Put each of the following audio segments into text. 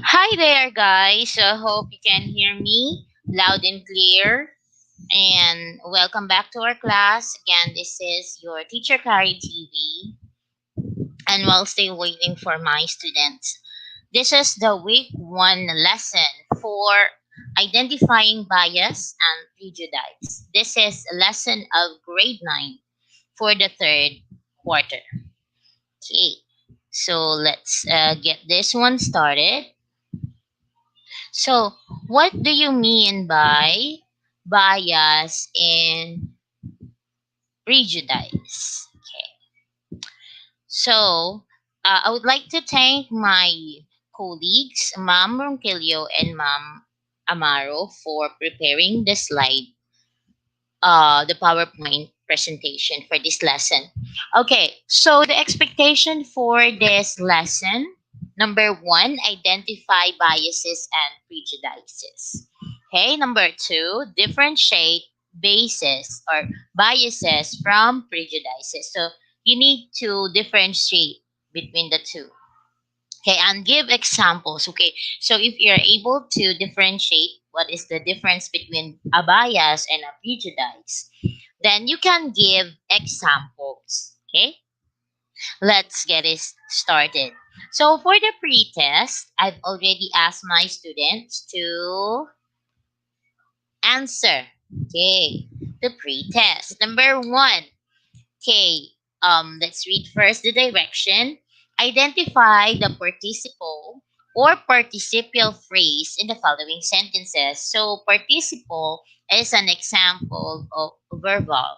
Hi there, guys. I hope you can hear me loud and clear. And welcome back to our class. Again, this is your teacher Carrie TV. And while still waiting for my students, this is the week one lesson for identifying bias and prejudice. This is a lesson of grade 9 for the third quarter. Okay, so let's get this one started. So, what do you mean by bias and prejudice? Okay. So, I would like to thank my colleagues, Ma'am Ronquillo and Ma'am Amaro, for preparing the the PowerPoint presentation for this lesson. Okay, so the expectation for this lesson, number one, identify biases and prejudices. Okay, number two, differentiate bases or biases from prejudices. So you need to differentiate between the two. Okay, and give examples. Okay, so if you're able to differentiate what is the difference between a bias and a prejudice, then you can give examples. Okay, let's get it started. So for the pre-test, I've already asked my students to answer. Okay, the pre-test. Number one. Okay, let's read first the direction. Identify the participle or participial phrase in the following sentences. So, participle is an example of verbal.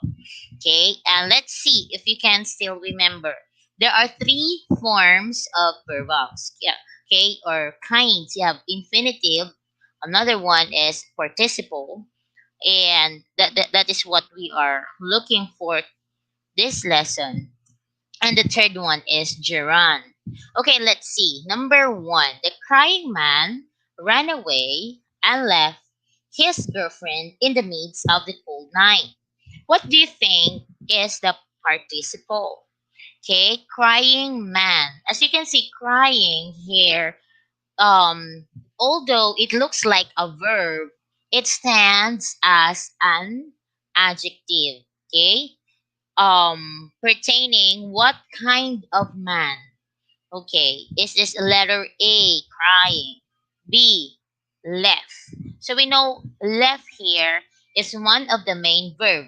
Okay, and let's see if you can still remember. There are three forms of verbals. Yeah, okay, or kinds. You have infinitive. Another one is participle, and that is what we are looking for this lesson. And the third one is gerund. Okay, let's see. Number one, the crying man ran away and left his girlfriend in the midst of the cold night. What do you think is the participle? Okay, crying man. As you can see, crying here, although it looks like a verb, it stands as an adjective. Okay, pertaining what kind of man? Okay, is this letter A, crying? B, left. So we know left here is one of the main verb.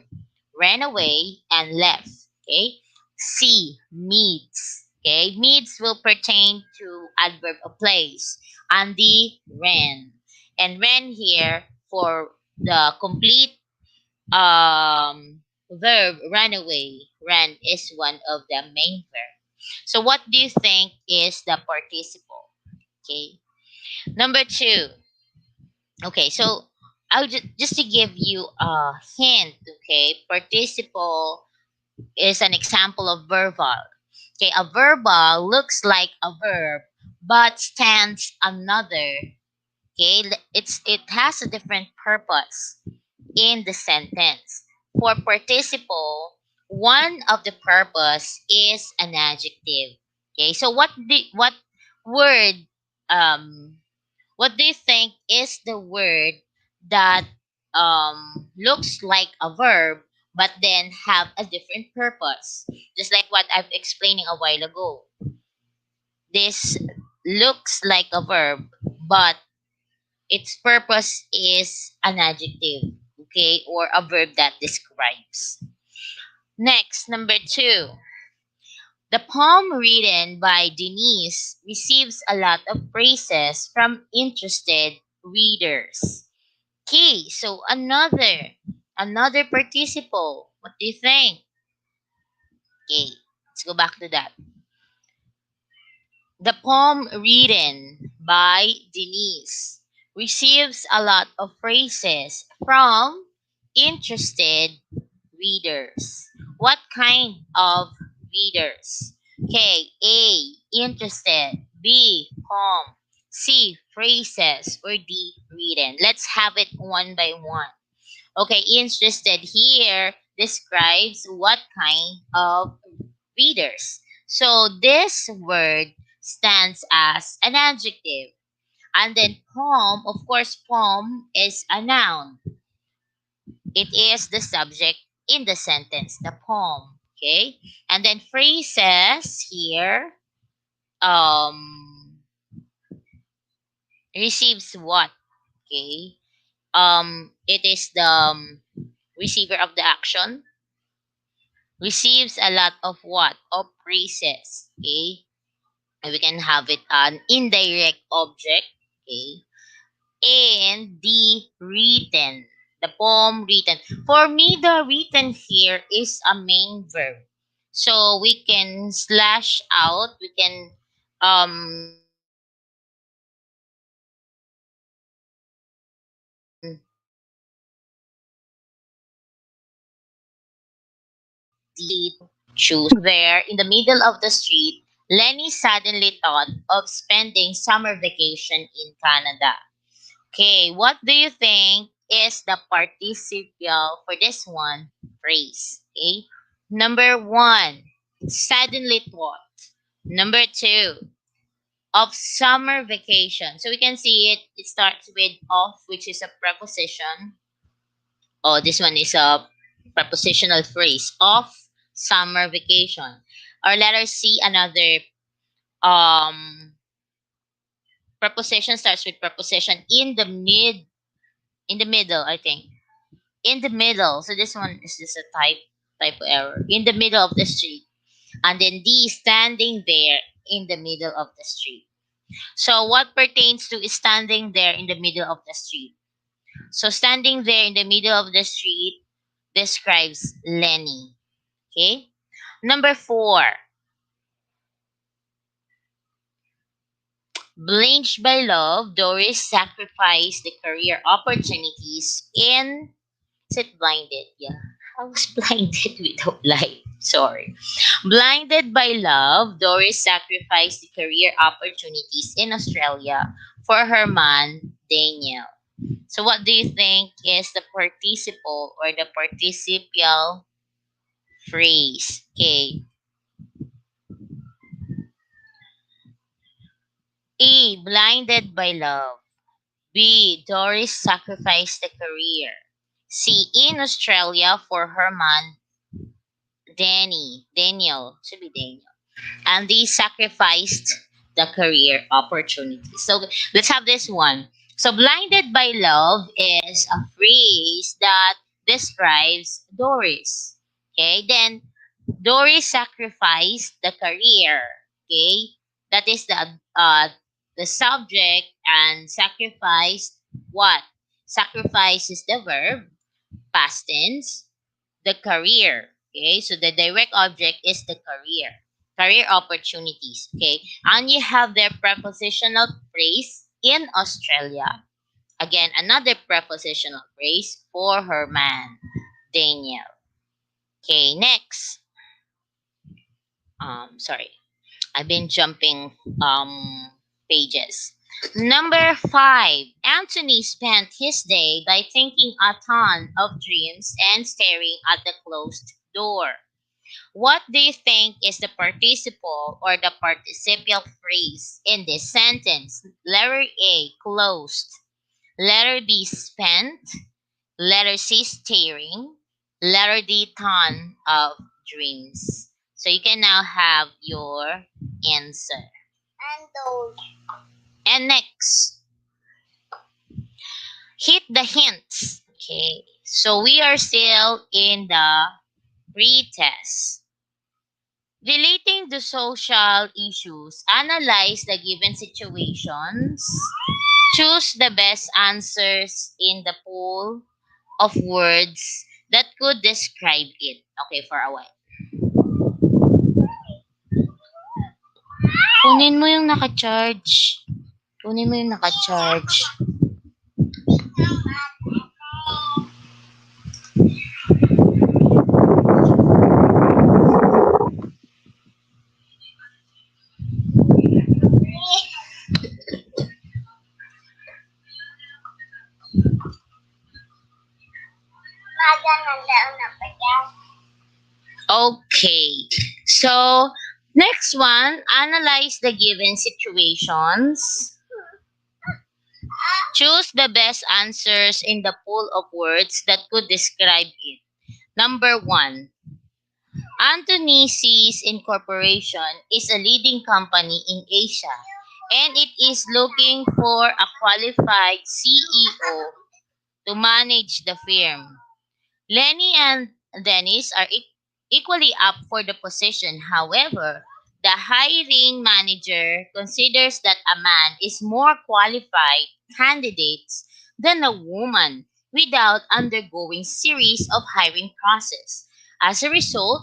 Ran away and left. Okay. C, meets. Okay, meets will pertain to adverb of place. And the ran. And ran here for the complete verb run away. Ran is one of the main verb. So what do you think is the participle? Okay. Number two. Okay, so just to give you a hint, okay, participle is an example of verbal. Okay, a verbal looks like a verb but stands another. Okay, it has a different purpose in the sentence. For participle, one of the purpose is an adjective. Okay, so what word um what do you think is the word that looks like a verb but then have a different purpose? Just like what I've explaining a while ago. This looks like a verb, but its purpose is an adjective, okay, or a verb that describes. Next, number two. The poem written by Denise receives a lot of praises from interested readers. Okay, so another participle. What do you think? Okay, let's go back to that. The poem written by Denise receives a lot of praises from interested readers. What kind of readers? Okay, A, interested. B, poem. C, phrases. Or D, written. Let's have it one by one. Okay, interested here describes what kind of readers. So this word stands as an adjective. And then poem, of course, poem is a noun. It is the subject in the sentence, the poem. Okay? And then phrases here um receives what? Okay? It is the receiver of the action, receives a lot of what? Of praises. Okay? And we can have it an indirect object. Okay? And the written. The poem written. For me, the written here is a main verb. So we can slash out, we can choose there in the middle of the street. Lenny suddenly thought of spending summer vacation in Canada. Okay, what do you think is the participial for this one phrase? Okay, number one, suddenly thought. Number two, of summer vacation. So we can see it. It starts with of, which is a preposition. Oh, this one is a prepositional phrase of summer vacation. Or letter C, another um preposition starts with preposition in the middle, I think. In the middle. So this one is just a type error. In the middle of the street. And then D, standing there in the middle of the street. So what pertains to standing there in the middle of the street? So standing there in the middle of the street describes Lenny. Okay? Number four, blanched by love, Doris sacrificed the career opportunities in. Is it blinded? Yeah. I was blinded without light. Sorry. Blinded by love, Doris sacrificed the career opportunities in Australia for her man, Daniel. So, what do you think is the participle or the participial phrase? Okay. A. Blinded by love. B. Doris sacrificed the career. C. In Australia for her man, Daniel. Should be Daniel. And they sacrificed the career opportunity. So let's have this one. So blinded by love is a phrase that describes Doris. Okay, then Doris sacrificed the career. Okay, that is the subject, and sacrificed what? Sacrifice is the verb, past tense, the career. Okay, so the direct object is the career opportunities. Okay, and you have their prepositional phrase in Australia. Again, another prepositional phrase for her man, Daniel. Okay, next. Sorry, I've been jumping pages. Number five, Anthony spent his day by thinking a ton of dreams and staring at the closed door. What do you think is the participle or the participial phrase in this sentence? Letter A, closed. Letter B, spent. Letter C, staring. Letter D, ton of dreams. So you can now have your answer. And next, hit the hints. Okay, so we are still in the pretest. Relating to social issues, analyze the given situations, choose the best answers in the pool of words that could describe it. Okay, for a while. Kunin mo yung naka-charge. Kunin mo yung naka-charge. Okay. So, next one, analyze the given situations. Choose the best answers in the pool of words that could describe it. Number one, Anthony's Incorporation is a leading company in Asia, and it is looking for a qualified CEO to manage the firm. Lenny and Dennis are equally up for the position. However, the hiring manager considers that a man is more qualified candidate than a woman without undergoing series of hiring process. As a result,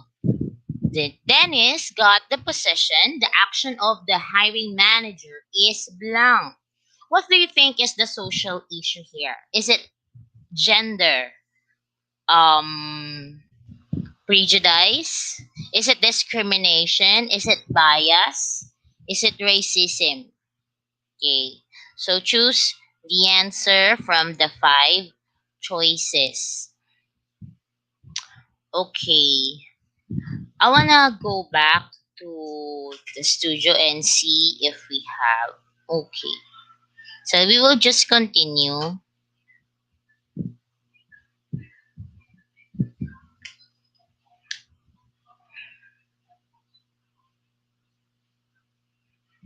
Dennis got the position. The action of the hiring manager is blank. What do you think is the social issue here? Is it gender? Um, Prejudice? Is it discrimination? Is it bias? Is it racism? Okay. So choose the answer from the five choices. Okay. I wanna go back to the studio and see if we have. Okay. So we will just continue.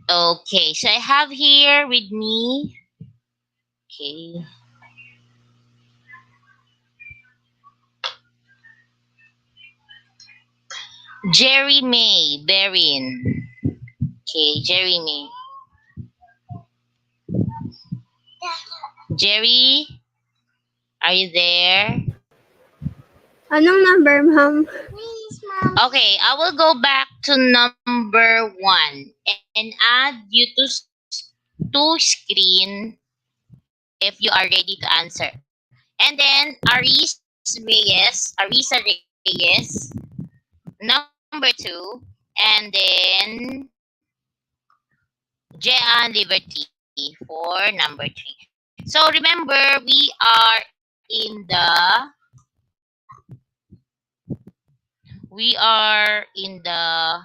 Okay. So I have here with me. Okay. Jerry May Berin. Okay, Jerry May. Jerry, are you there? Anong number, ma'am? Okay, I will go back to number one and add you to screen if you are ready to answer. And then Arisa Reyes, number two, and then Jean Liberty for number three. So remember, we are in the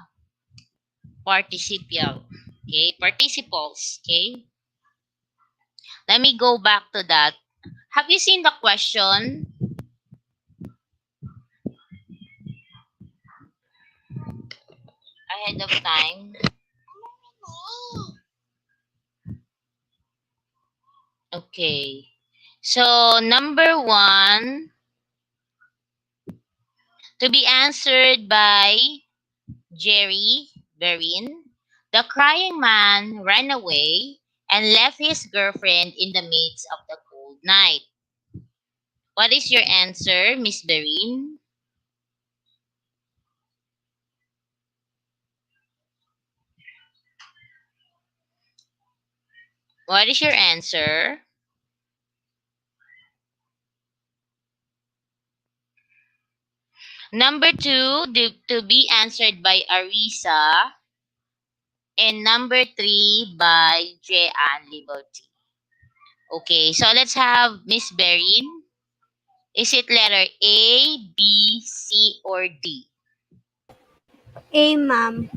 participial. Okay, participles. Okay, let me go back to that. Have you seen the question ahead of time? Okay. So number one to be answered by Jerry Berin. The crying man ran away and left his girlfriend in the midst of the cold night. What is your answer, Miss Berin? What is your answer? Number two, to be answered by Arisa. And number three by Jean Liberty. Okay, so let's have Miss Berin. Is it letter A, B, C, or D? A, ma'am.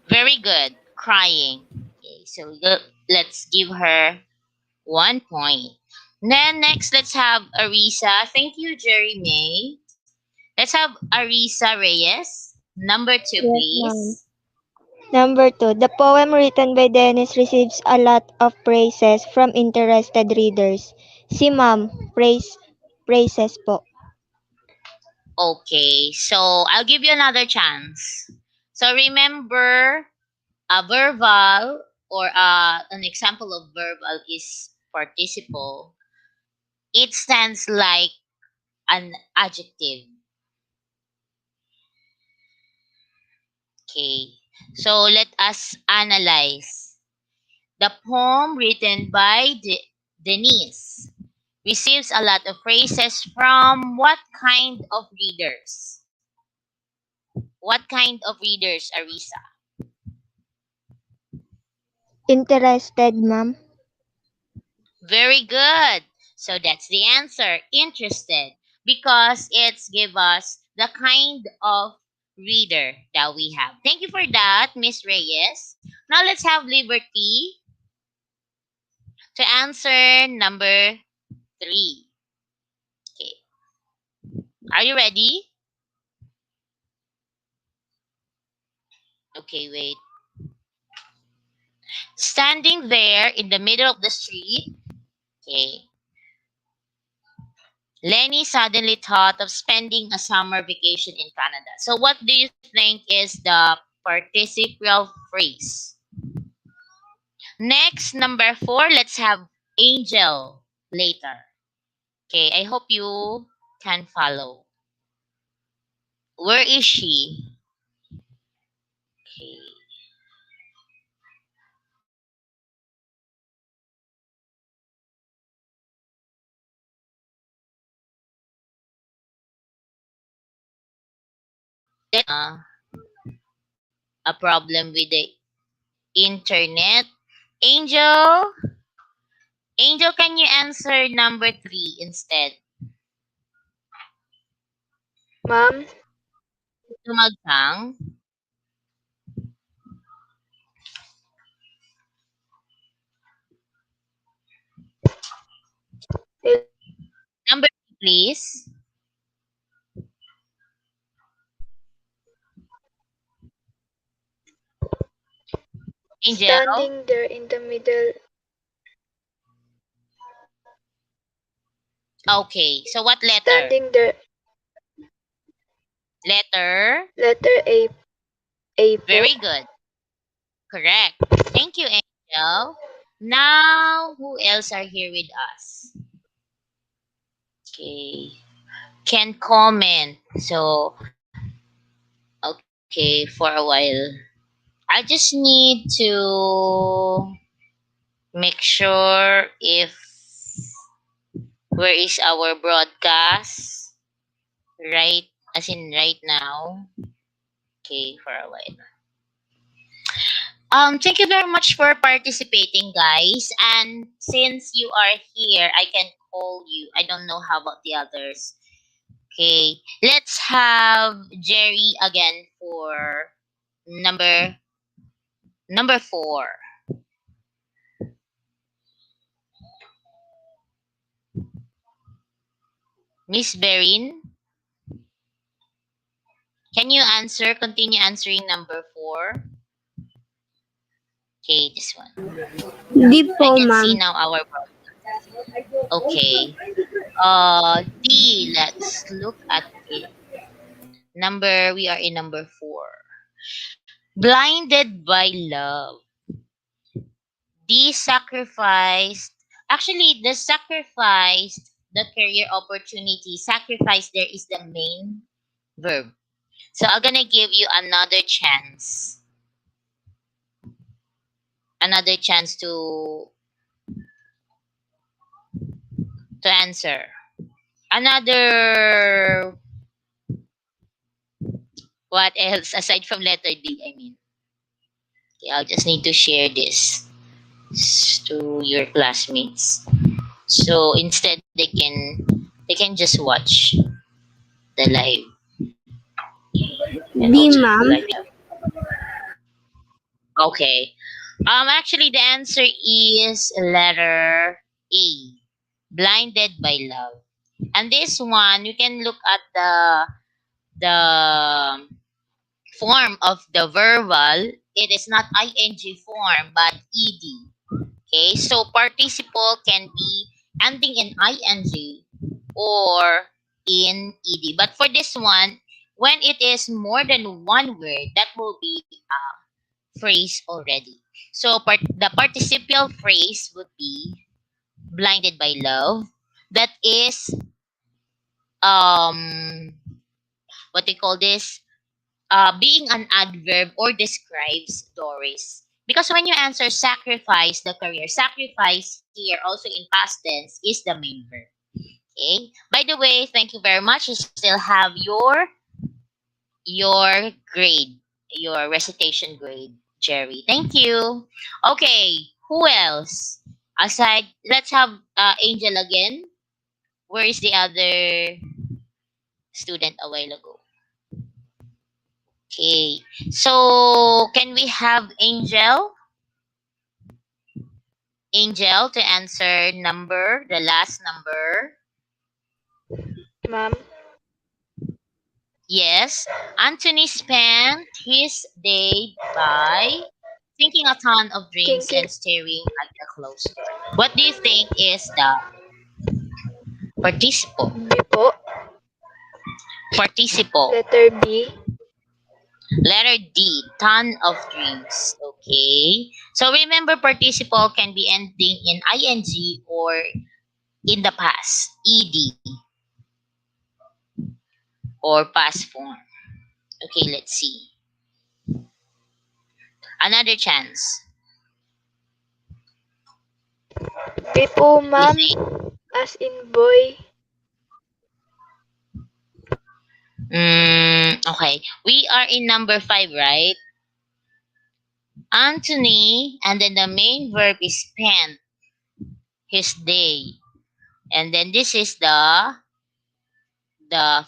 Very good. Crying. Okay, so let's give her 1 point. Then next, let's have Arisa. Thank you, Jerry May. Let's have Arisa Reyes. Number two, Yes, ma'am. please. Number two, the poem written by Dennis receives a lot of praises from interested readers. Si ma'am, praises po. Okay, so I'll give you another chance. So remember, a verbal or an example of verbal is participle. It stands like an adjective. Okay, so let us analyze. The poem written by Denise receives a lot of praises from what kind of readers? What kind of readers, Arisa? Interested, ma'am. Very good. So that's the answer. Interested. Because it's give us the kind of reader that we have. Thank you for that, Miss Reyes. Now let's have Liberty. to answer number three. Okay. Are you ready? Okay, wait. Standing there in the middle of the street, okay, Lenny suddenly thought of spending a summer vacation in Canada. So, what do you think is the participial phrase? Next, number four, let's have Angel later. Okay, I hope you can follow. Where is she? Okay. A problem with the internet. Angel, Angel, can you answer number three instead? Ma'am, Tumagang. Number three, please. Angel. standing there in the middle, Okay, so what letter? standing there, Letter. letter A po. Very good. Correct. Thank you, Angel. Now, who else are here with us? Okay. Can comment. So, okay, for a while. I just need to make sure if where is our broadcast right as in right now. Okay, for a while. Thank you very much for participating, guys. And since you are here, I can call you. I don't know how about the others. Okay, let's have Jerry again for number number four. Miss Berin, can you answer? Continue answering number four. Okay, this one. Di po, I can ma'am. see now our okay. D. Let's look at it. Number. We are in number four. Blinded by love. D. Sacrificed. Actually, the sacrificed the career opportunity. Sacrifice there is the main verb. So I'm gonna give you another chance. Another chance to answer. Another what else aside from letter D, I mean. Okay, I'll just need to share this to your classmates. So instead they can just watch the live and Di, also ma'am. like okay. Actually the answer is letter A. Blinded by love. And this one you can look at the form of the verbal. It is not ing form but ed. Okay, so participle can be ending in ing or in ed. But for this one, when it is more than one word, that will be a phrase already. So the participial phrase would be blinded by love. That is what they call this being an adverb or describes Doris. Because when you answer sacrifice the career, sacrifice here also in past tense is the main verb. Okay. By the way, thank you very much. You still have your grade, your recitation grade, Jerry. Thank you. Okay. Who else? Aside, let's have Angel again. Where is the other student a while ago? Okay. So, can we have Angel? Angel to answer number, the last number. Ma'am, Yes, Anthony spent his day by drinking a ton of drinks thinking and staring at the closed door. What do you think is the participle? B po, Participle. letter B, Letter D, ton of drinks. Okay. So remember, participle can be ending in ing or in the past, ed or past form. Okay, let's see. Another chance. B po You ma'am, think? as in boy, Okay. We are in number five, right? Anthony, and then the main verb is spent his day. And then this is the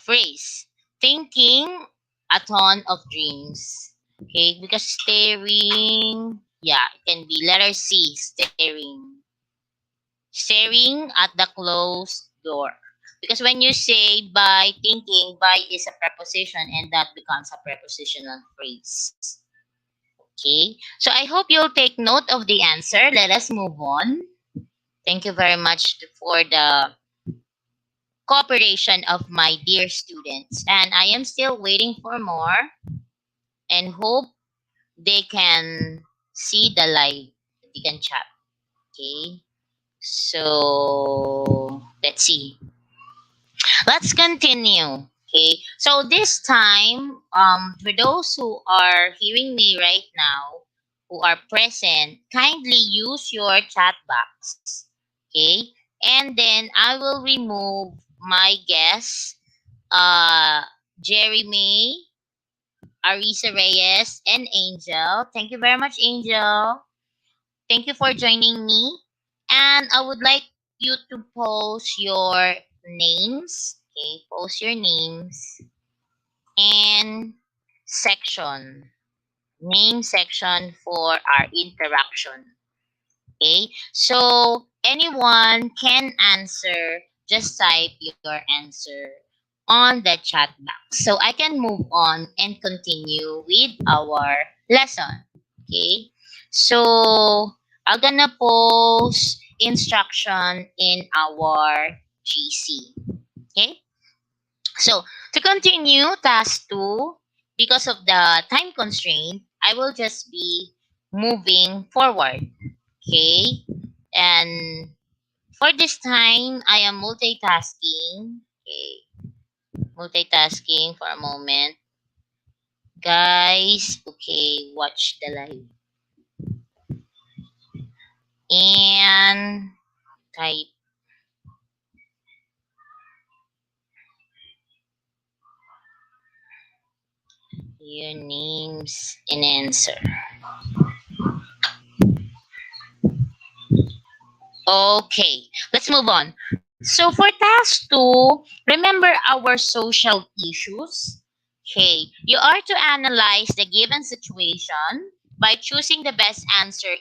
phrase. Thinking a ton of dreams. Okay, because staring, yeah, it can be letter C, staring. Staring at the closed door. Because when you say by thinking, by is a preposition and that becomes a prepositional phrase. Okay, so I hope you'll take note of the answer. Let us move on. Thank you very much for the cooperation of my dear students. And I am still waiting for more and hope they can see the live. They can chat. Okay. So let's see. Let's continue. Okay. So this time, for those who are hearing me right now, who are present, kindly use your chat box. Okay. And then I will remove my guests, uh, Jeremy, Arisa Reyes, and Angel. Thank you very much, Angel. Thank you for joining me. And I would like you to post your names. Okay, post your names and section. Name section for our interaction. Okay, so anyone can answer, just type your answer on the chat box. So I can move on and continue with our lesson. Okay, so I'm gonna post instruction in our GC. Okay, so to continue task 2, because of the time constraint, I will just be moving forward. Okay, and for this time, I am multitasking. Okay, multitasking for a moment. Guys, okay, watch the live. And type your names and answer. Okay, let's move on. So for task 2, remember our social issues. Okay, you are to analyze the given situation by choosing the best answer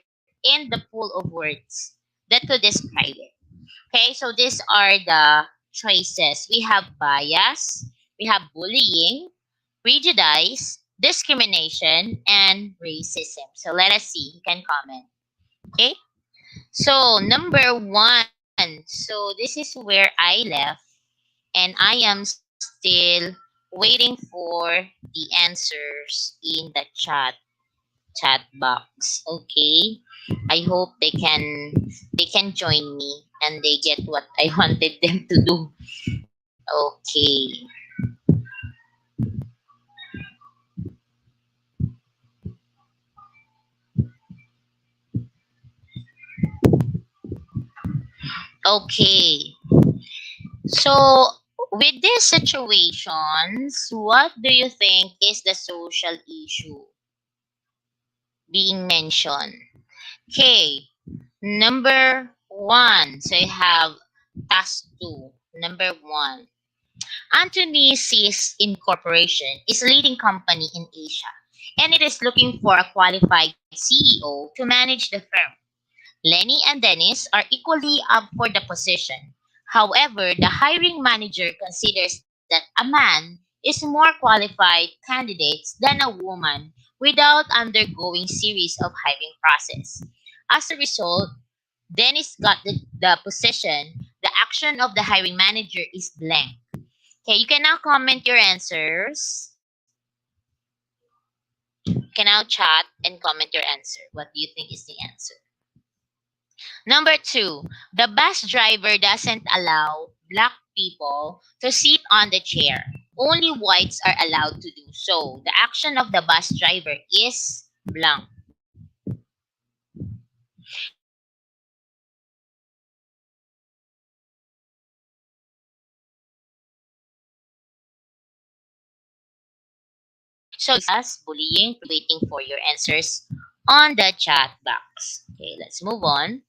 in the pool of words that could describe it. Okay, so these are the choices. We have bias, we have bullying, prejudice, discrimination, and racism. So let us see. You can comment. Okay. So number 1. So this is where I left, and I am still waiting for the answers in the chat box. Okay. I hope they can join me and they get what I wanted them to do. Okay. Okay. So with these situations, what do you think is the social issue being mentioned? Okay. Number 1. So you have task 2. Number 1. Anthony Seas Incorporation is a leading company in Asia, and it is looking for a qualified CEO to manage the firm. Lenny and Dennis are equally up for the position. However, the hiring manager considers that a man is more qualified candidate than a woman without undergoing series of hiring process. As a result, Dennis got the position. The action of the hiring manager is blank. Okay, you can now comment your answers. You can now chat and comment your answer. What do you think is the answer? Number two, the bus driver doesn't allow black people to sit on the chair. Only whites are allowed to do so. The action of the bus driver is blank. So let's continue. So bias, bullying, waiting for your answers on the chat box. Okay, let's move on.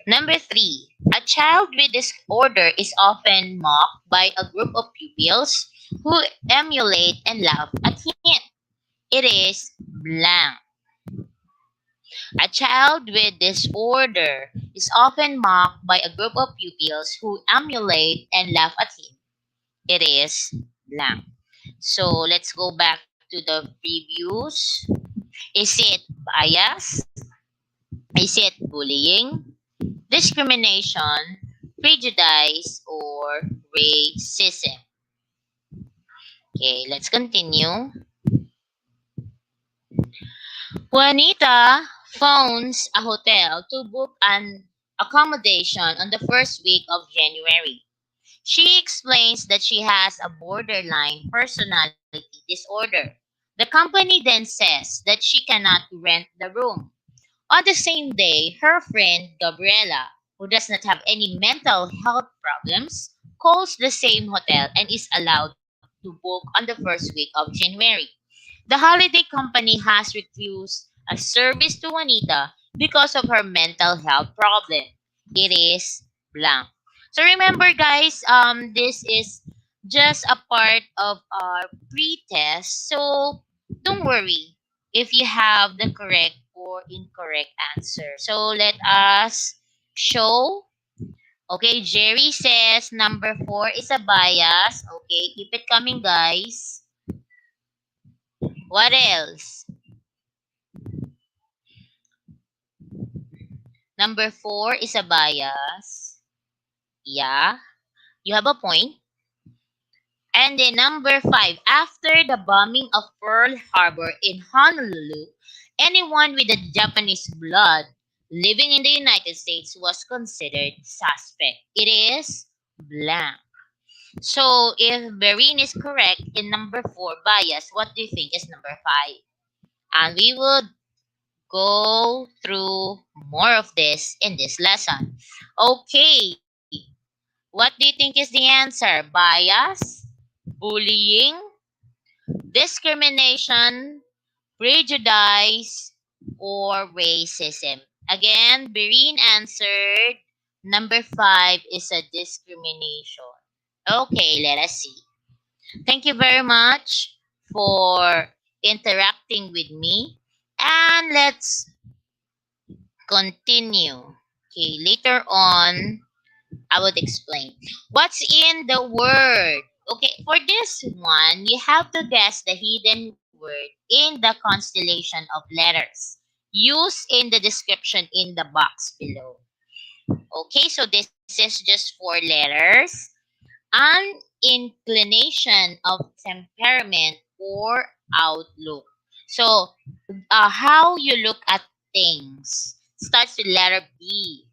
Number three, a child with disorder is often mocked by a group of pupils who emulate and laugh at him. It is blank. A child with disorder is often mocked by a group of pupils who emulate and laugh at him. It is blank. So let's go back to the previous. Is it bias? Is it bullying, discrimination, prejudice, or racism? Okay, let's continue. Juanita phones a hotel to book an accommodation on the first week of January. She explains that she has a borderline personality disorder. The company then says that she cannot rent the room. On the same day, her friend Gabriela, who does not have any mental health problems, calls the same hotel and is allowed to book on the first week of January. The holiday company has refused a service to Juanita because of her mental health problem. It is blank. So remember guys, this is just a part of our pre-test. So don't worry if you have the correct or incorrect answer. So let us show. Okay, Jerry says number four is a bias. Okay, keep it coming guys. What else? Number four is a bias. Yeah, you have a point. And then number five, after the bombing of Pearl Harbor in Honolulu, anyone with a Japanese blood living in the United States was considered suspect. It is blank. So if Bereen is correct in number four, bias, what do you think is number five? And we will go through more of this in this lesson. Okay, what do you think is the answer? Bias, bullying, discrimination, prejudice, or racism? Again, Bereen answered number five is a discrimination. Okay, let us see. Thank you very much for interacting with me. And let's continue. Okay, later on, I would explain. What's in the word? Okay, for this one, you have to guess the hidden word in the constellation of letters used in the description in the box below. Okay, so this is just four letters. An inclination of temperament or outlook. So, how you look at things starts with letter B.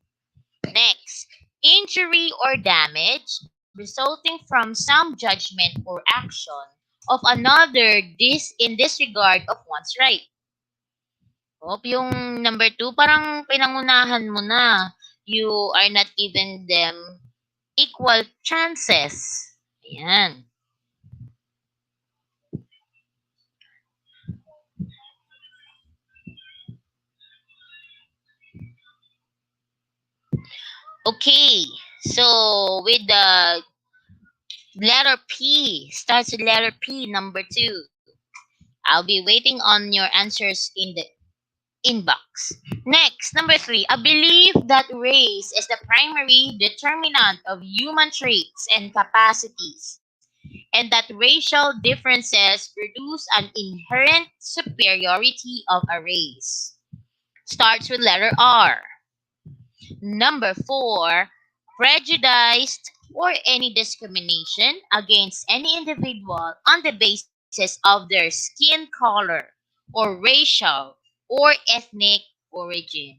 Next, injury or damage resulting from some judgment or action of another in disregard of one's right. Hope yung number two, parang pinangunahan mo na. You are not giving them equal chances. Ayan. Okay. So, with the letter P, starts with letter P, number two. I'll be waiting on your answers inbox. Next, number 3, a belief that race is the primary determinant of human traits and capacities, and that racial differences produce an inherent superiority of a race. Starts with letter R. Number 4, prejudice or any discrimination against any individual on the basis of their skin color or racial or ethnic origin.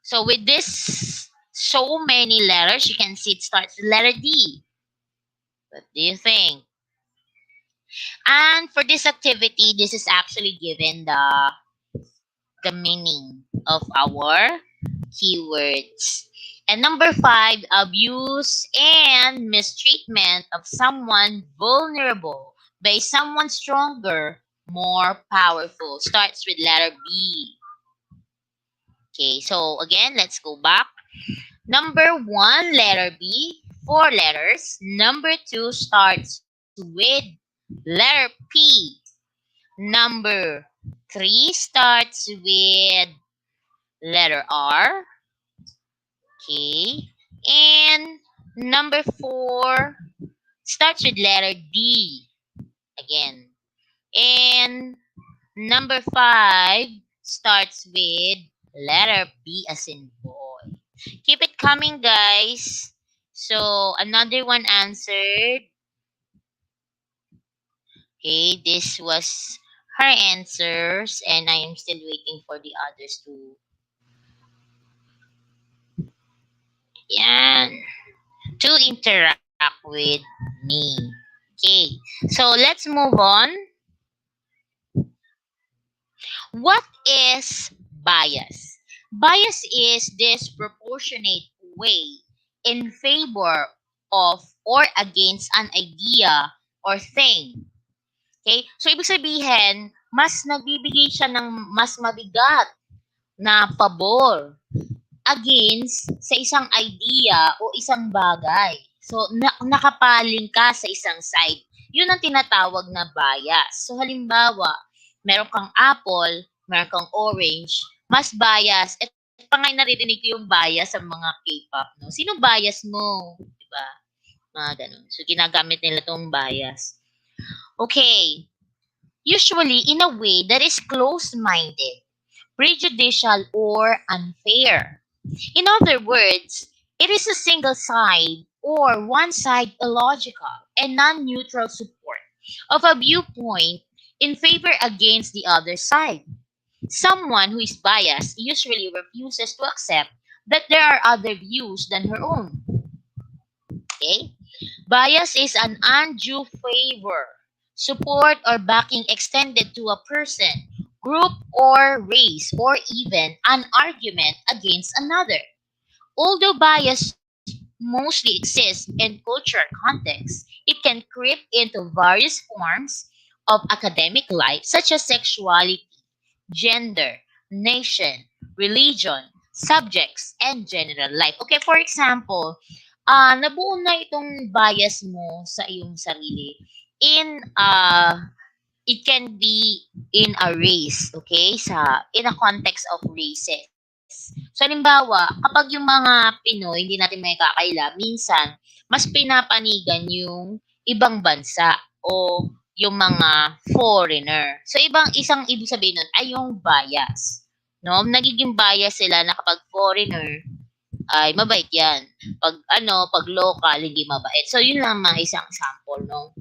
So with this so many letters, you can see it starts with letter D. What do you think? And for this activity, this is actually given the meaning of our keywords. And number 5, abuse and mistreatment of someone vulnerable by someone stronger, more powerful. Starts with letter B. Okay, so again, let's go back. Number 1, letter B, 4 letters. Number 2 starts with letter P. Number 3 starts with letter R. Okay. And number 4 starts with letter D again. And number 5 starts with letter B as in boy. Keep it coming, guys. So another one answered. Okay, this was her answers, and I am still waiting for the others yan, to interact with me. Okay, so let's move on. What is bias? Bias is disproportionate way in favor of or against an idea or thing. Okay? So, ibig sabihin, mas nagbibigay siya ng mas mabigat na pabor against sa isang idea o isang bagay. So, nakapaling ka sa isang side. Yun ang tinatawag na bias. So, halimbawa, meron kang apple, meron kang orange, mas bias. At pa nga naririnig ko yung bias sa mga K-pop. No? Sino bias mo? Diba? Mga ganun. So, ginagamit nila tong bias. Okay. Usually, in a way that is close-minded, prejudicial, or unfair. In other words, it is a single side or one side illogical and non-neutral support of a viewpoint in favor against the other side. Someone who is biased usually refuses to accept that there are other views than her own. Okay? Bias is an undue favor, support, or backing extended to a person, group, or race, or even an argument against another. Although bias mostly exists in cultural contexts, it can creep into various forms of academic life such as sexuality, gender, nation, religion, subjects, and general life. Okay, for example, nabuo na itong bias mo sa iyong sarili in it can be in a race, okay? In a context of races. So, halimbawa, kapag yung mga Pinoy, hindi natin may kakaila, minsan, mas pinapanigan yung ibang bansa o yung mga foreigner. So, isang ibig sabihin nun ay yung bias. No? Nagiging bias sila na kapag foreigner, ay mabait yan. Pag local, hindi mabait. So, yun lang mga isang sample, no?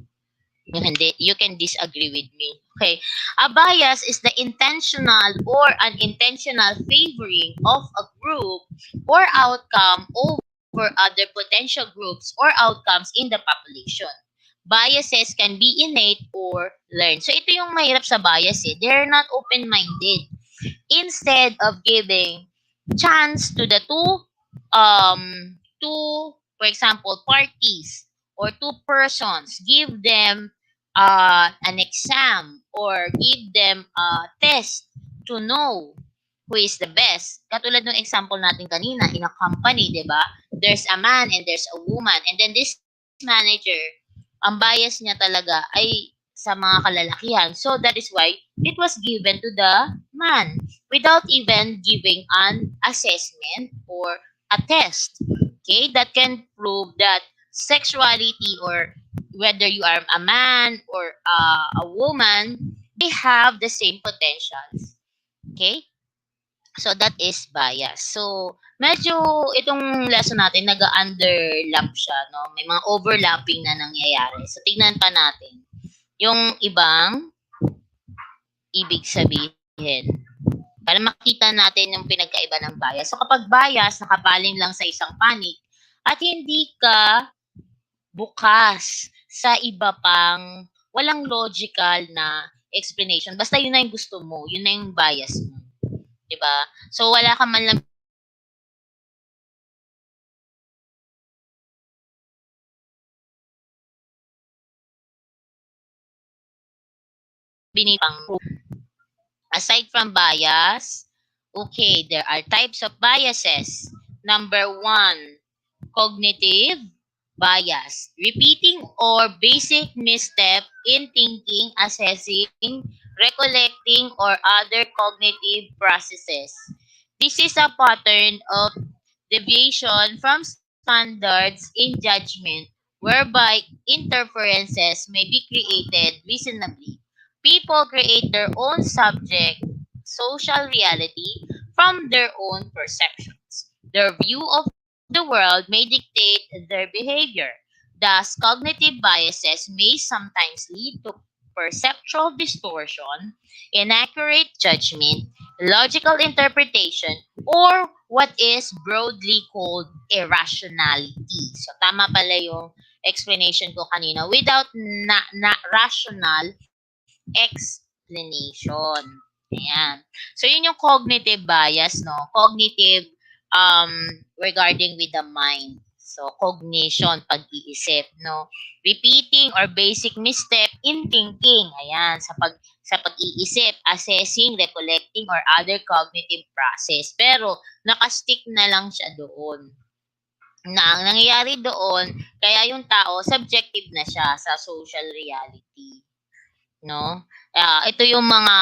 You can disagree with me. Okay. A bias is the intentional or unintentional favoring of a group or outcome over other potential groups or outcomes in the population. Biases can be innate or learned. So ito yung mahirap sa bias eh. They're not open-minded. Instead of giving chance to the for example, parties or two persons, give them an exam or give them a test to know who is the best. Katulad ng example natin kanina, in a company, di ba? There's a man and there's a woman. And then this manager, ang bias niya talaga ay sa mga kalalakihan. So that is why it was given to the man without even giving an assessment or a test. Okay, that can prove that sexuality or whether you are a man or a woman, they have the same potentials. Okay? So that is bias. So medyo itong lesson natin nag-underlap siya, no? May mga overlapping na nangyayari. So tignan pa natin yung ibang ibig sabihin para makita natin yung pinagkaiba ng bias. So kapag bias, nakapaling lang sa isang panig at hindi ka bukas sa iba pang walang logical na explanation. Basta yun na yung gusto mo, yun na yung bias mo. 'Di ba? So wala ka man lang binibang. Aside from bias, okay, there are types of biases. Number one, cognitive bias. Repeating or basic misstep in thinking, assessing, recollecting, or other cognitive processes. This is a pattern of deviation from standards in judgment whereby interferences may be created reasonably. People create their own subject, social reality from their own perceptions. Their view of the world may dictate their behavior. Thus, cognitive biases may sometimes lead to perceptual distortion, inaccurate judgment, logical interpretation, or what is broadly called irrationality. So, tama pala yung explanation ko kanina. Without rational explanation. Ayan. So, yun yung cognitive bias, no? Cognitive um, regarding with the mind. So, cognition, pag-iisip, no? Repeating or basic misstep in thinking. Ayan, sa pag-iisip, assessing, recollecting, or other cognitive process. Pero, nakastick na lang siya doon. Na ang nangyayari doon, kaya yung tao, subjective na siya sa social reality. No? Ito yung mga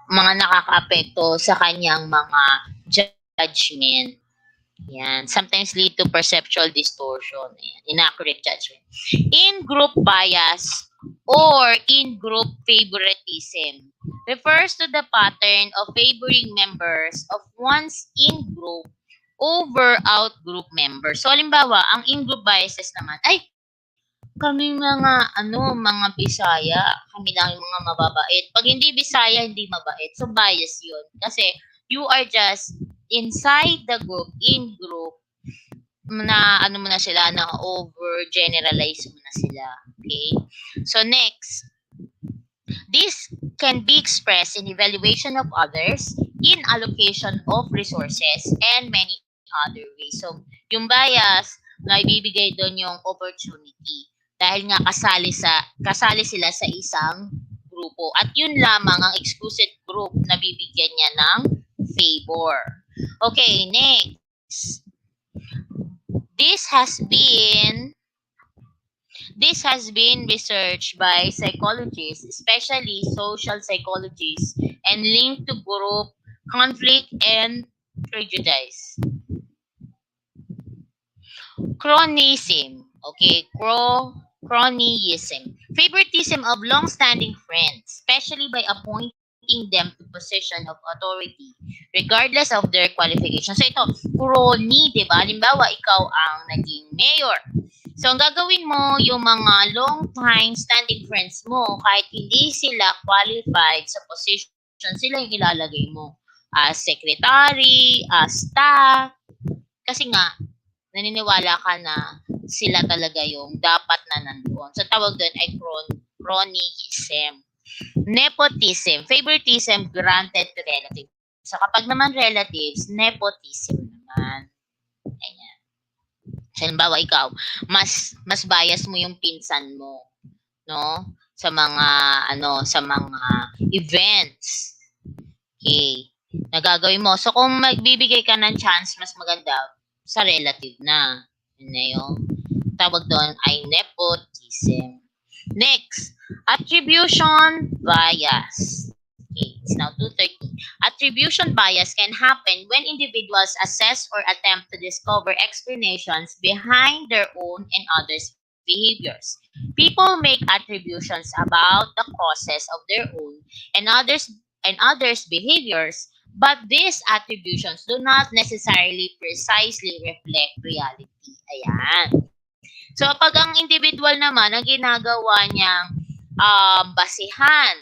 nakakaapekto sa kanyang mga judgment. Yan. Sometimes lead to perceptual distortion. Ayan. Inaccurate judgment. In-group bias or in-group favoritism refers to the pattern of favoring members of one's in-group over out-group members. So, halimbawa, ang in-group biases naman, ay, kami mga Bisaya, kami lang yung mga mababait. Pag hindi Bisaya, hindi mabait. So, bias yun. Kasi, you are just inside the group, in group, na mo na sila, na over-generalize mo na sila. Okay? So, next. This can be expressed in evaluation of others, in allocation of resources, and many other ways. So, yung bias, na ibibigay doon yung opportunity. Dahil nga kasali sila sa isang grupo. At yun lamang ang exclusive group na bibigyan niya ng favor. Okay, next. This has been researched by psychologists, especially social psychologists, and linked to group conflict and prejudice. Cronyism. Okay, cronyism. Favoritism of long-standing friends, especially by appointing them to position of authority, regardless of their qualifications. So ito, crony, di ba? Halimbawa, ikaw ang naging mayor. So, ang gagawin mo, yung mga long-time standing friends mo, kahit hindi sila qualified sa position, sila yung ilalagay mo. As secretary, as staff, kasi nga, naniniwala ka na sila talaga yung dapat na nandoon. So, tawag doon ay cronyism. Nepotism. Favoritism granted to relatives. So, kapag naman relatives, nepotism naman. Ayan. So, halimbawa, ikaw, mas bias mo yung pinsan mo, no? Sa mga events. Okay. Nagagawin mo. So, kung magbibigay ka ng chance, mas maganda sa relative na. Yun na yung tawag doon ay nepotism. Next, attribution bias. Okay, it's now 2:30. Attribution bias can happen when individuals assess or attempt to discover explanations behind their own and others' behaviors. People make attributions about the causes of their own and others' behaviors, but these attributions do not necessarily precisely reflect reality. Ayan. So, pag ang individual naman, ang ginagawa niyang basihan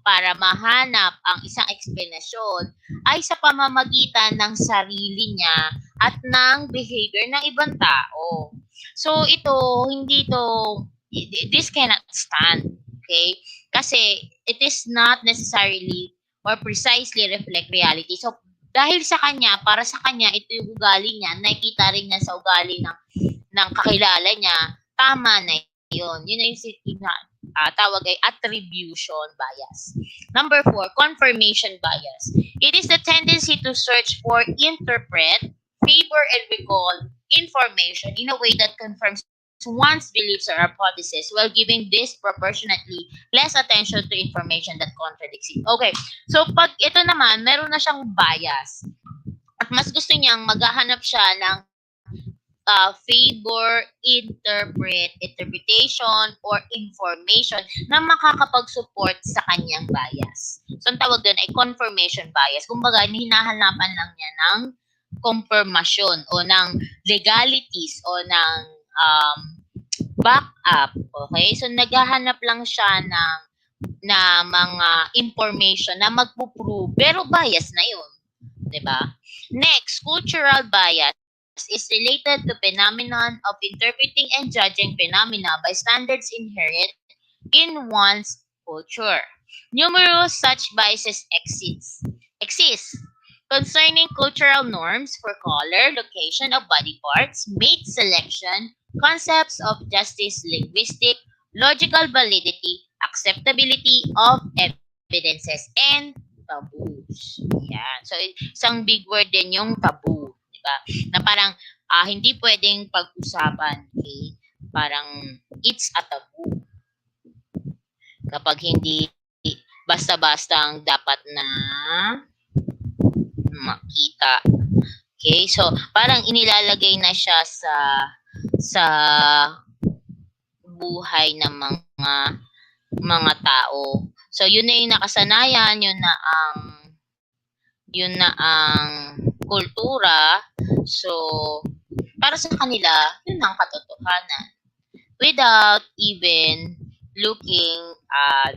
para mahanap ang isang eksplanasyon ay sa pamamagitan ng sarili niya at ng behavior ng ibang tao. So, hindi ito, this cannot stand. Okay? Kasi, it is not necessarily or precisely reflect reality. So, dahil sa kanya, para sa kanya, ito yung ugali niya, nakikita rin niya sa ugali ng kakilala niya, tama na yun. Yun na yung tawag ay attribution bias. Number 4, confirmation bias. It is the tendency to search for, interpret, favor, and recall information in a way that confirms one's beliefs or hypothesis while giving disproportionately less attention to information that contradicts it. Okay, so pag ito naman, meron na siyang bias. At mas gusto niyang maghahanap siya ng favor, interpretation, or information na makakapag-support sa kanyang bias. So, ang tawag doon ay confirmation bias. Kumbaga, hinahanapan lang niya ng confirmation o ng legalities o ng backup. Okay? So, naghahanap lang siya na mga information na magpuprove, pero bias na yun. Diba? Next, cultural bias is related to phenomenon of interpreting and judging phenomena by standards inherent in one's culture. Numerous such biases exist concerning cultural norms for color, location of body parts, mate selection, concepts of justice, linguistic, logical validity, acceptability of evidences, and taboos. Yan. So, isang big word din yung taboo. Diba? Na parang hindi pwedeng pag-usapan. Okay? Parang it's a taboo. Kapag hindi basta-basta ang dapat na makita. Okay? So, parang inilalagay na siya sa buhay ng mga tao. So, yun na yung nakasanayan, yun na ang kultura. So, para sa kanila, yun ang katotohanan. Without even looking at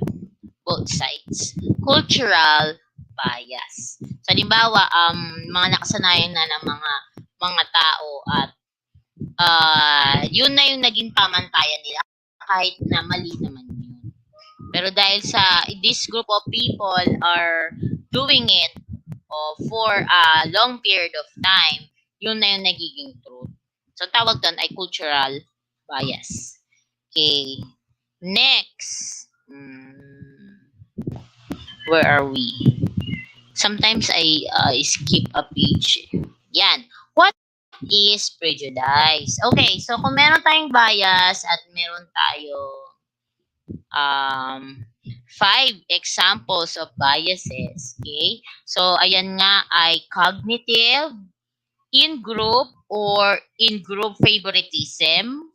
both sides. Cultural bias. So, halimbawa, mga nakasanayan na ng mga tao at yun na yung naging pamantayan nila kahit na mali naman yun. Pero dahil sa this group of people are doing it for a long period of time, yun na yung nagiging truth. So, tawag doon ay cultural bias. Okay. Next. Where are we? Sometimes I skip a page. Yan. What is prejudice? Okay, so kung meron tayong bias at meron tayo 5 examples of biases. Okay? So, ayan nga ay cognitive, in-group or in-group favoritism,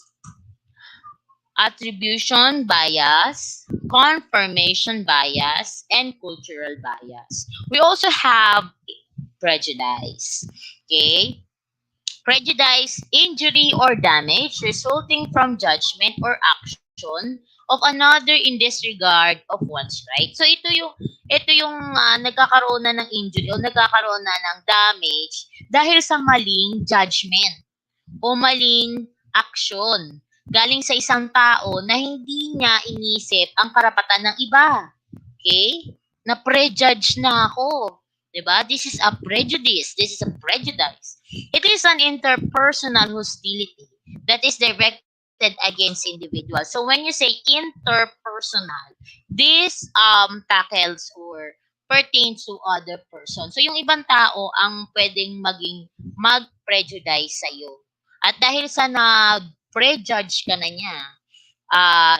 attribution bias, confirmation bias, and cultural bias. We also have prejudice. Okay? Prejudice, injury or damage resulting from judgment or action of another in disregard of one's right. So ito yung nagkakaroon na ng injury o nagkakaroon na ng damage dahil sa maling judgment o maling action galing sa isang tao na hindi niya inisip ang karapatan ng iba. Okay? Na prejudge na ako. Diba? This is a prejudice. This is a prejudice. It is an interpersonal hostility that is directed against individuals. So when you say interpersonal, this tackles or pertains to other person. So yung ibang tao ang pwedeng mag-prejudice sa'yo. At dahil sa na-prejudge ka na niya,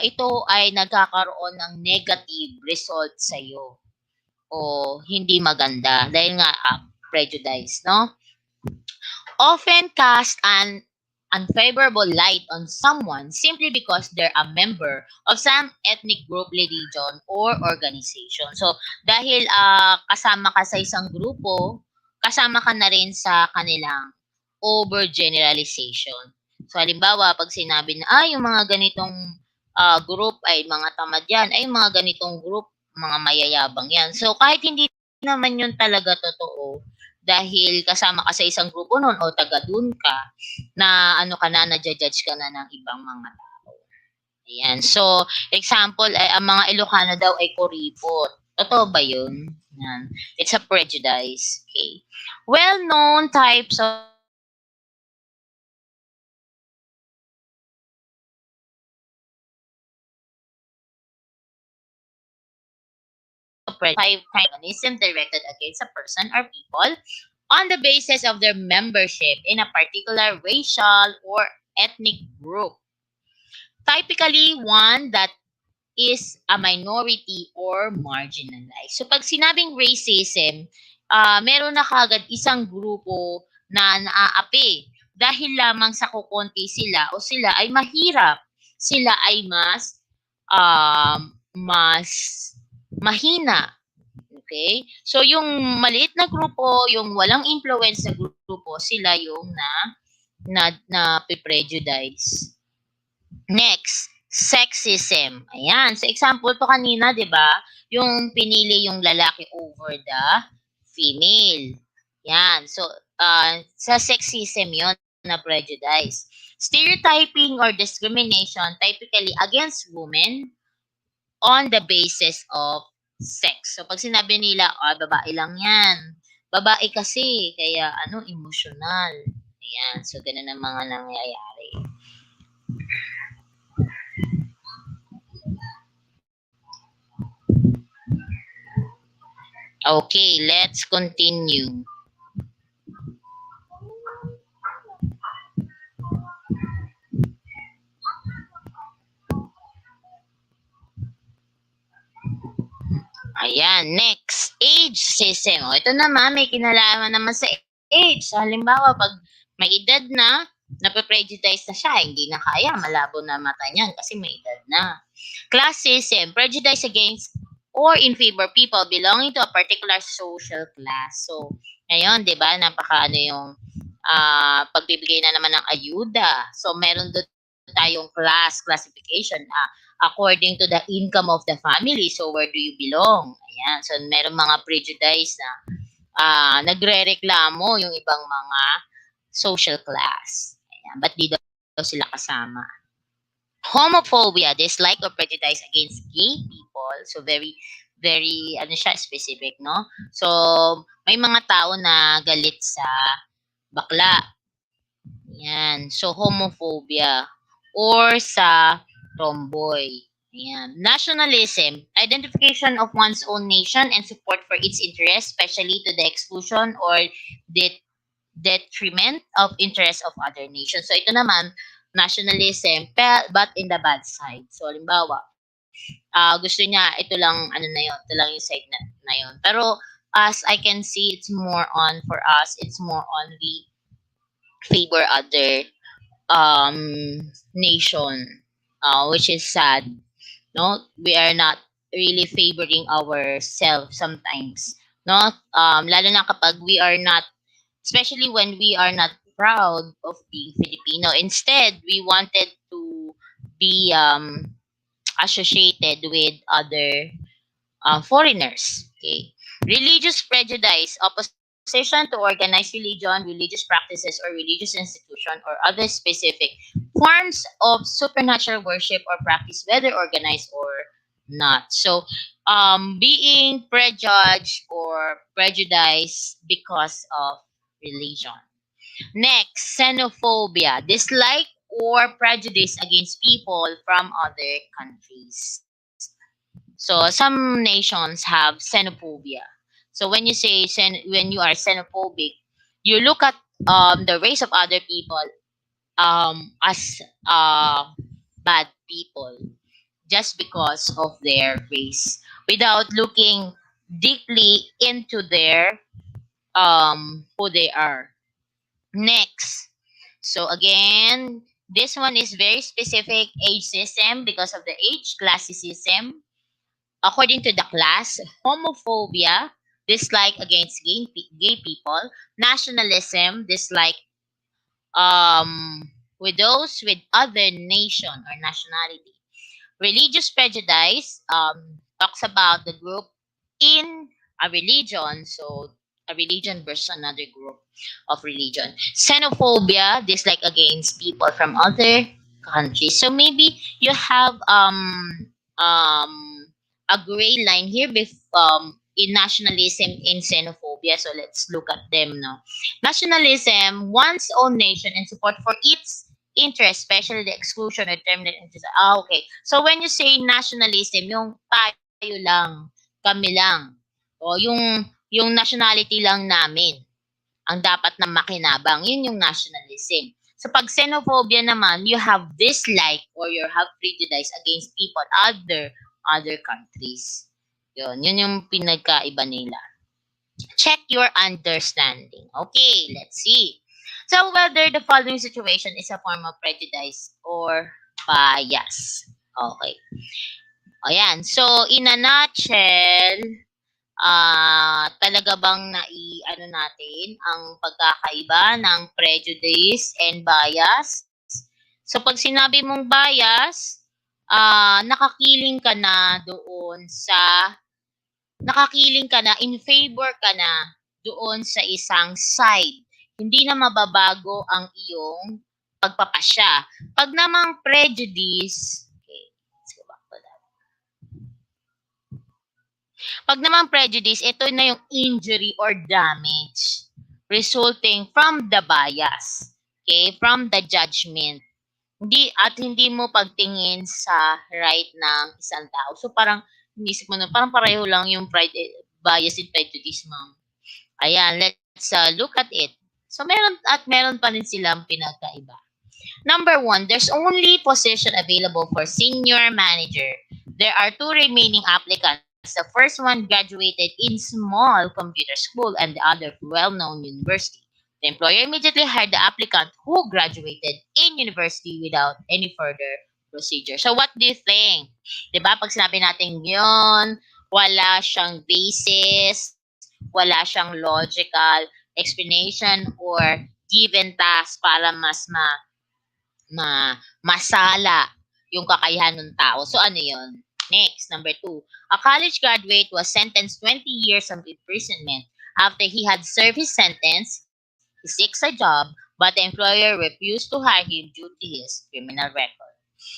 ito ay nagkakaroon ng negative result sa iyo o hindi maganda dahil nga prejudice, no? Often cast an unfavorable light on someone simply because they're a member of some ethnic group, religion, or organization. So, dahil kasama ka sa isang grupo, kasama ka na rin sa kanilang overgeneralization. So, halimbawa, pag sinabi na, yung mga ganitong group ay mga tamad yan, ay mga ganitong group, mga mayayabang yan. So, kahit hindi naman yun talaga totoo, dahil kasama ka sa isang grupo noon o taga dun ka, na ano ka na, na-judge ka na ng ibang mga tao. Ayan. So, example, ay, ang mga Ilocano daw ay kuripot. Totoo ba yun? Yan. It's a prejudice. Okay. Well-known types of antagonism directed against a person or people on the basis of their membership in a particular racial or ethnic group. Typically, one that is a minority or marginalized. So pag sinabing racism, meron na kagad isang grupo na naaapi dahil lamang sa kukonti sila o sila ay mahirap. Sila ay mas mahina. Okay? So yung maliit na grupo, yung walang influence na grupo, sila yung na prejudice. Next, sexism. Ayan. Sa example to kanina, di ba? Yung pinili yung lalaki over the female. Yan. So, sa sexism yon na prejudice. Stereotyping or discrimination typically against women on the basis of sex. So, pag sinabi nila, babae lang yan. Babae kasi, kaya emotional. Ayan. So, ganun ang mga nangyayari. Okay, let's continue. Ayan, next, age system. Ito naman, may kinalaman naman sa age. So, halimbawa, pag may edad na, nape-prejudice na siya, hindi na kaya, malabo na mata niyan kasi may edad na. Class system, prejudice against or in favor people belonging to a particular social class. So, ngayon, di ba, yung pagbibigay na naman ng ayuda. So, meron doon tayong classification according to the income of the family. So, where do you belong? Ayan. So, meron mga prejudice na nagre-reklamo yung ibang mga social class. Ayan. Ba't di daw sila kasama? Homophobia, dislike or prejudice against gay people. So, very, very, specific, no? So, may mga tao na galit sa bakla. Yan. So, homophobia. Or sa tomboy. Yan. Nationalism, identification of one's own nation and support for its interests, especially to the exclusion or detriment of interests of other nations. So, ito naman, nationalism, but in the bad side. So, halimbawa, gusto niya, ito lang yung side na yun. Pero, as I can see, it's more on, for us, it's more on the favor other nation, which is sad. No, we are not really favoring ourselves sometimes. No, lalo na kapag we are not, especially when we are not proud of being Filipino. Instead, we wanted to be associated with other foreigners. Okay, religious prejudice, opposition to organized religion, religious practices, or religious institution, or other specific forms of supernatural worship or practice, whether organized or not. So, being prejudged or prejudiced because of religion. Next, xenophobia, dislike or prejudice against people from other countries. So, some nations have xenophobia. So, when you say when you are xenophobic, you look at the race of other people as bad people just because of their race without looking deeply into their who they are. Next. So again, this one is very specific age system because of the age classicism. According to the class, homophobia, dislike against gay people, nationalism, dislike with those with other nation or nationality. Religious prejudice talks about the group in a religion, so a religion versus another group of religion. Xenophobia, dislike against people from other countries. So maybe you have a gray line here with in nationalism in xenophobia. So let's look at them now. Nationalism, one's own nation and support for its interest, especially the exclusion or terminated interest. Ah, okay. So when you say nationalism, yung tayo lang, kami lang, o yung nationality lang namin ang dapat na makinabang, yun yung nationalism. So pag xenophobia naman, you have dislike or you have prejudice against people other countries. Yun yung pinagkaiba nila. Check your understanding. Okay, let's see. So whether the following situation is a form of prejudice or bias. Okay. Ayan. So in a nutshell, talaga bang ano natin ang pagkakaiba ng prejudice and bias? So pag sinabi mong bias, nakakiling ka na doon sa nakakiling ka na, in favor ka na doon sa isang side. Hindi na mababago ang iyong pagpapasya. Pag namang prejudice, okay, let's go back to that. Pag namang prejudice, ito na yung injury or damage resulting from the bias, okay, from the judgment. Hindi mo pagtingin sa right ng isang tao. So parang inisip mo na parang pareho lang yung bias and prejudice, ma'am. Ayan, let's look at it. So meron pa rin silang pinagkaiba. Number 1, there's only position available for senior manager. There are 2 remaining applicants. The first one graduated in small computer school and the other well-known university. The employer immediately hired the applicant who graduated in university without any further procedure. So what do you think? Diba? Pag sinabi natin yun, wala siyang basis, wala siyang logical explanation or given task para mas masala yung kakayahan ng tao. So ano yun? Next, number 2. A college graduate was sentenced 20 years of imprisonment. After he had served his sentence, he seeks a job, but the employer refused to hire him due to his criminal record.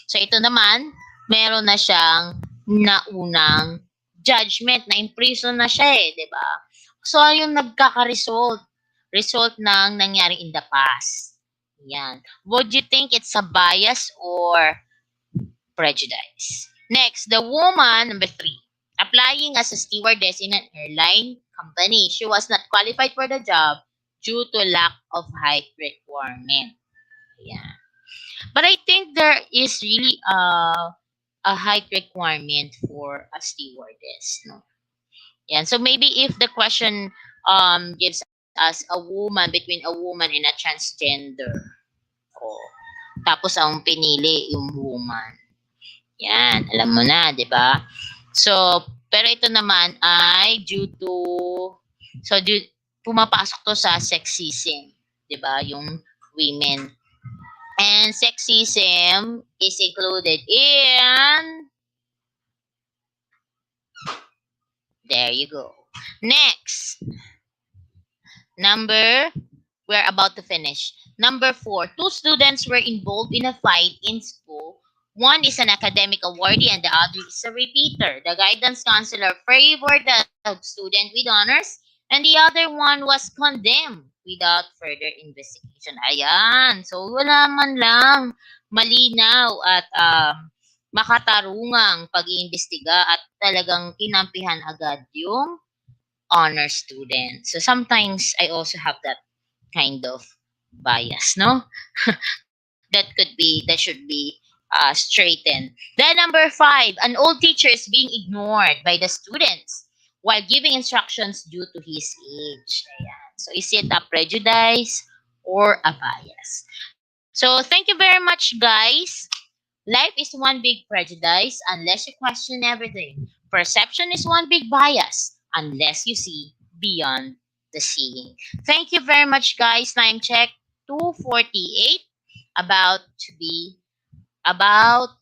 So ito naman, meron na siyang naunang judgment, na imprison na siya di ba? So yung result ng nangyari in the past. Yan. Would you think it's a bias or prejudice? Next, the woman, number 3, applying as a stewardess in an airline company. She was not qualified for the job due to lack of height requirement. Yeah. But I think there is really a height requirement for a stewardess. No? Yeah. So maybe if the question gives us a woman, between a woman and a transgender. Oh. Tapos ang pinili yung woman. Yan, alam mo na, 'di ba? So, pero ito naman ay pumapasok to sa sexism, 'di ba? Yung women. And sexism is included in there you go. Next. We're about to finish. Number 4, 2 students were involved in a fight in school. One is an academic awardee and the other is a repeater. The guidance counselor favored the student with honors and the other one was condemned without further investigation. Ayan. So, wala man lang malinaw at makatarungang pag-iimbestiga at talagang kinampihan agad yung honor student. So sometimes I also have that kind of bias, no? That should be straightened. Then number five, an old teacher is being ignored by the students while giving instructions due to his age. Ayan. So is it a prejudice or a bias? So thank you very much, guys. Life is one big prejudice unless you question everything. Perception is one big bias unless you see beyond the seeing. Thank you very much, guys. Time check 2:48. About to be about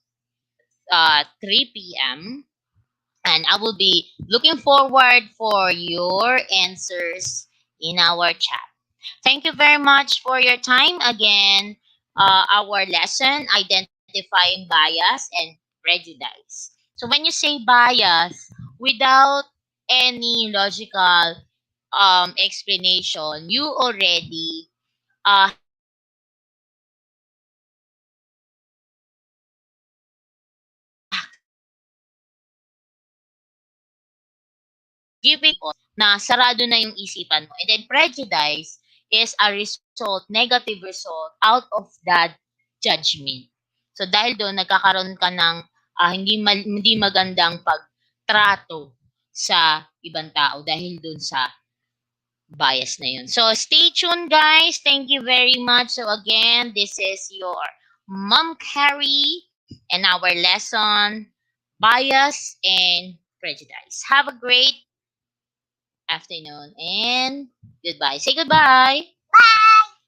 3 p.m. And I will be looking forward for your answers in our chat. Thank you very much for your time. Again, our lesson, identifying bias and prejudice. So when you say bias, without any logical explanation, you already have given na sarado na yung isipan mo. And then prejudice is a result, negative result out of that judgment. So dahil doon nagkakaroon ka ng hindi magandang pagtrato sa ibang tao dahil doon sa bias na yun. So stay tuned, guys. Thank you very much. So again, this is your Mom Carrie and our lesson, bias and prejudice. Have a great afternoon and goodbye. Say goodbye.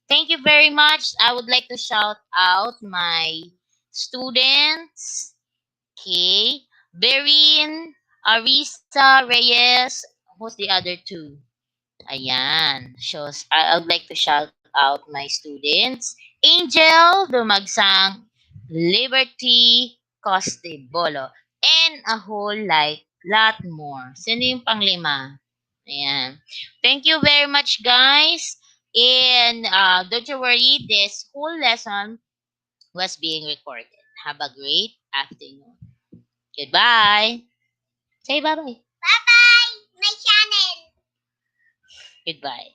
Thank you very much. I would like to shout out my students. Okay. Berin, Arisa, Reyes. Who's the other two? Ayan. So, I would like to shout out my students. Angel, Dumagsang, Liberty, Costebolo, and a whole lot more. Sino yung panglima? Ayan. Thank you very much, guys. And don't you worry, this whole lesson was being recorded. Have a great afternoon. Goodbye. Say bye-bye. Bye-bye! My channel! Goodbye.